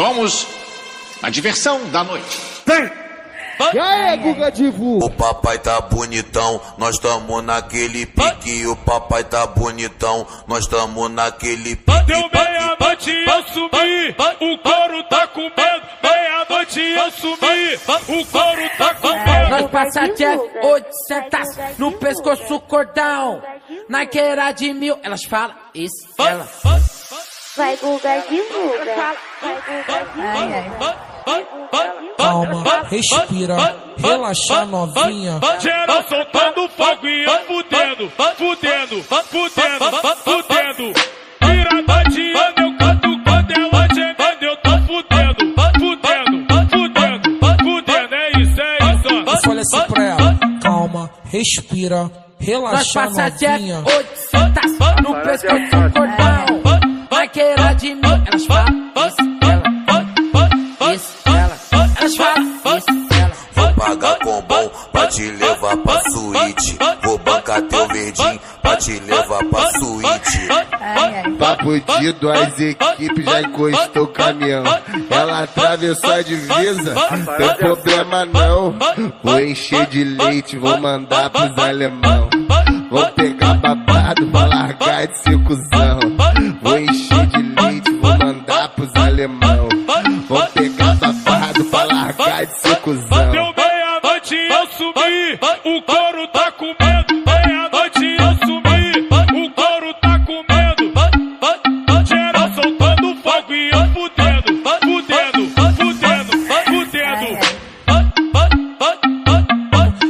Somos a diversão da noite. Vem! E aí, Guga Divu? O papai tá bonitão, nós tamo naquele pique. O papai tá bonitão, nós tamo naquele pique. Deu meia-noite e eu sumi, o couro tá com medo. Meia-noite e eu sumi, o couro tá com medo. Nós passa Jeff 800 no pescoço cordão. Na queira de 1000, elas falam isso, ela. Vai, Guga, divulga. Vai, Guga, divulga. Calma, respira, relaxa novinha. Geral soltando fogo e eu fudendo, fudendo, fudendo, fudendo. Virada de ano eu canto quando ela chegando, eu tô fudendo, fudendo, fudendo, fudendo. É isso, Eu falei assim pra ela, calma, respira, relaxa novinha. 800 no pescoço cordão. Na queira de 1000, elas falam isso, ela. Isso, ela. Elas falam isso, ela. Vou pagar com bom pra te levar pra suíte. Vou bancar teu verdinho pra te levar pra suíte. Papo de duas equipes, já encostou o caminhão. Ela atravessou a divisa, tem problema não. Vou encher de leite, vou mandar pros alemão. Vou pegar babado, vou largar de ser cuzão. Vou encher de leite, vou mandar pros alemão. Vou pegar babado, vou largar de ser cuzão. deu meia-noite e eu sumi, o couro tá com medo. Meia-noite e eu sumi, o couro tá com medo. Geral soltando fogo e eu fudendo, fudendo, fudendo, fudendo.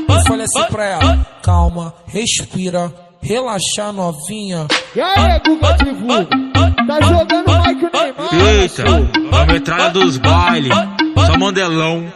Eu falei assim pra ela, calma, respira, relaxa novinha. E aí, Guga Divu? Tá jogando mais que o Neymar? Eita, a metralha dos bailes, só mandelão.